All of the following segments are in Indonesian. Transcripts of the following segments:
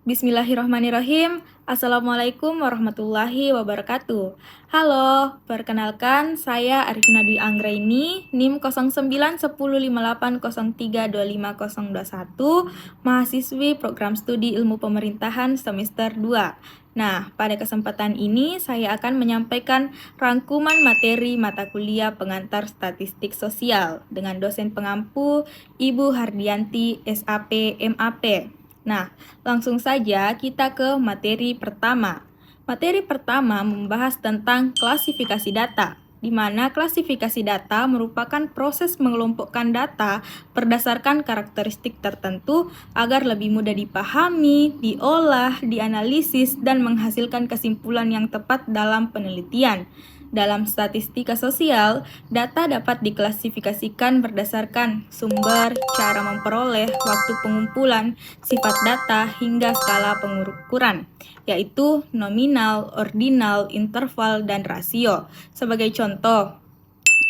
Bismillahirrahmanirrahim. Assalamualaikum warahmatullahi wabarakatuh. Halo, perkenalkan saya Arifina Dwi Anggraini, NIM 091058032521, mahasiswi Program Studi Ilmu Pemerintahan semester 2. Nah, pada kesempatan ini saya akan menyampaikan rangkuman materi mata kuliah pengantar statistik sosial dengan dosen pengampu Ibu Hardianti, SAP, MAP. Nah, langsung saja kita ke materi pertama. Materi pertama membahas tentang klasifikasi data, di mana klasifikasi data merupakan proses mengelompokkan data berdasarkan karakteristik tertentu agar lebih mudah dipahami, diolah, dianalisis, dan menghasilkan kesimpulan yang tepat dalam penelitian. Dalam statistika sosial, data dapat diklasifikasikan berdasarkan sumber, cara memperoleh, waktu pengumpulan, sifat data, hingga skala pengukuran, yaitu nominal, ordinal, interval, dan rasio. Sebagai contoh,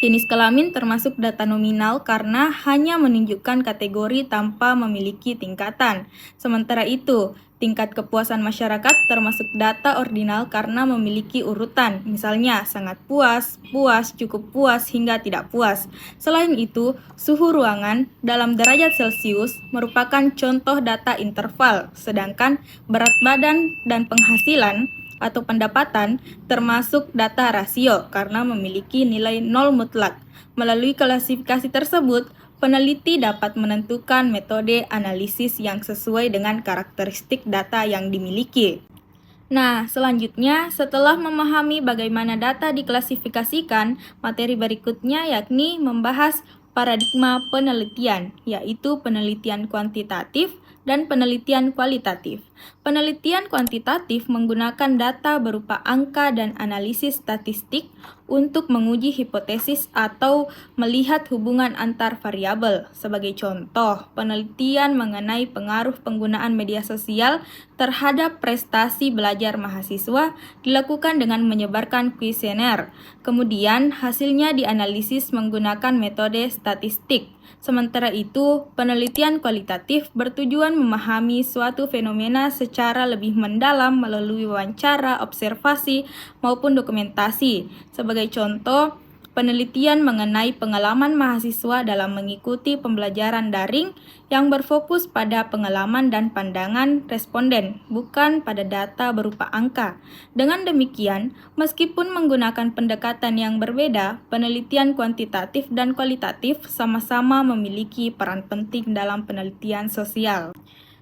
jenis kelamin termasuk data nominal karena hanya menunjukkan kategori tanpa memiliki tingkatan. Sementara itu, tingkat kepuasan masyarakat termasuk data ordinal karena memiliki urutan, misalnya sangat puas, puas, cukup puas, hingga tidak puas. Selain itu, suhu ruangan dalam derajat Celcius merupakan contoh data interval, sedangkan berat badan dan penghasilan atau pendapatan termasuk data rasio karena memiliki nilai nol mutlak. Melalui klasifikasi tersebut, peneliti dapat menentukan metode analisis yang sesuai dengan karakteristik data yang dimiliki. Nah, selanjutnya setelah memahami bagaimana data diklasifikasikan, materi berikutnya yakni membahas paradigma penelitian, yaitu penelitian kuantitatif dan penelitian kualitatif. Penelitian kuantitatif menggunakan data berupa angka dan analisis statistik untuk menguji hipotesis atau melihat hubungan antar variabel. Sebagai contoh, penelitian mengenai pengaruh penggunaan media sosial terhadap prestasi belajar mahasiswa dilakukan dengan menyebarkan kuesioner. Kemudian, hasilnya dianalisis menggunakan metode statistik. Sementara itu, penelitian kualitatif bertujuan memahami suatu fenomena secara lebih mendalam melalui wawancara, observasi, maupun dokumentasi. Sebagai contoh, penelitian mengenai pengalaman mahasiswa dalam mengikuti pembelajaran daring yang berfokus pada pengalaman dan pandangan responden, bukan pada data berupa angka. Dengan demikian, meskipun menggunakan pendekatan yang berbeda, penelitian kuantitatif dan kualitatif sama-sama memiliki peran penting dalam penelitian sosial.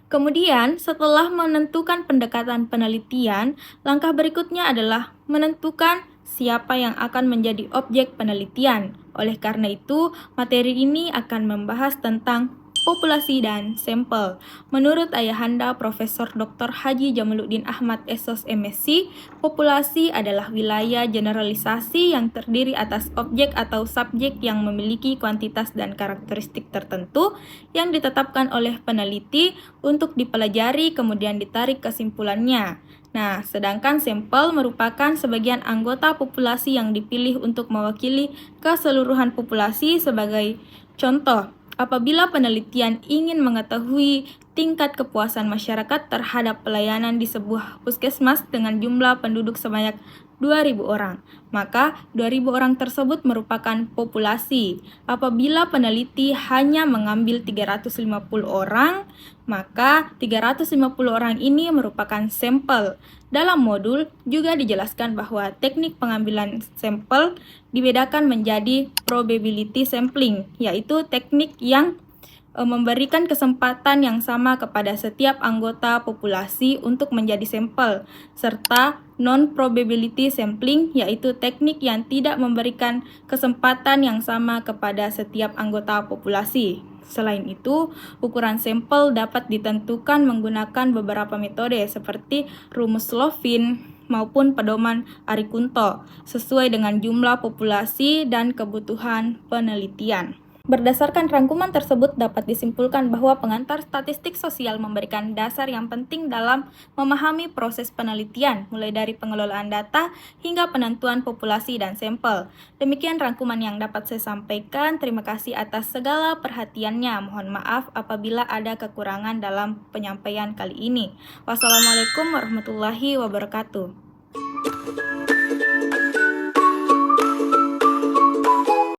Kemudian, setelah menentukan pendekatan penelitian, langkah berikutnya adalah menentukan siapa yang akan menjadi objek penelitian. Oleh karena itu, materi ini akan membahas tentang populasi dan sampel. Menurut Ayahanda Profesor Dr. Haji Jamaluddin Ahmad SOS MSc, populasi adalah wilayah generalisasi yang terdiri atas objek atau subjek yang memiliki kuantitas dan karakteristik tertentu yang ditetapkan oleh peneliti untuk dipelajari kemudian ditarik kesimpulannya. Nah, sedangkan sampel merupakan sebagian anggota populasi yang dipilih untuk mewakili keseluruhan populasi. Sebagai contoh, apabila penelitian ingin mengetahui tingkat kepuasan masyarakat terhadap pelayanan di sebuah puskesmas dengan jumlah penduduk sebanyak 2.000 orang, maka 2.000 orang tersebut merupakan populasi. Apabila peneliti hanya mengambil 350 orang, maka 350 orang ini merupakan sampel. Dalam modul juga dijelaskan bahwa teknik pengambilan sampel dibedakan menjadi probability sampling, yaitu teknik yang memberikan kesempatan yang sama kepada setiap anggota populasi untuk menjadi sampel, serta non-probability sampling, yaitu teknik yang tidak memberikan kesempatan yang sama kepada setiap anggota populasi. Selain itu, ukuran sampel dapat ditentukan menggunakan beberapa metode seperti rumus Slovin maupun pedoman Arikunto, sesuai dengan jumlah populasi dan kebutuhan penelitian. Berdasarkan rangkuman tersebut dapat disimpulkan bahwa pengantar statistik sosial memberikan dasar yang penting dalam memahami proses penelitian, mulai dari pengelolaan data hingga penentuan populasi dan sampel. Demikian rangkuman yang dapat saya sampaikan. Terima kasih atas segala perhatiannya. Mohon maaf apabila ada kekurangan dalam penyampaian kali ini. Wassalamualaikum warahmatullahi wabarakatuh.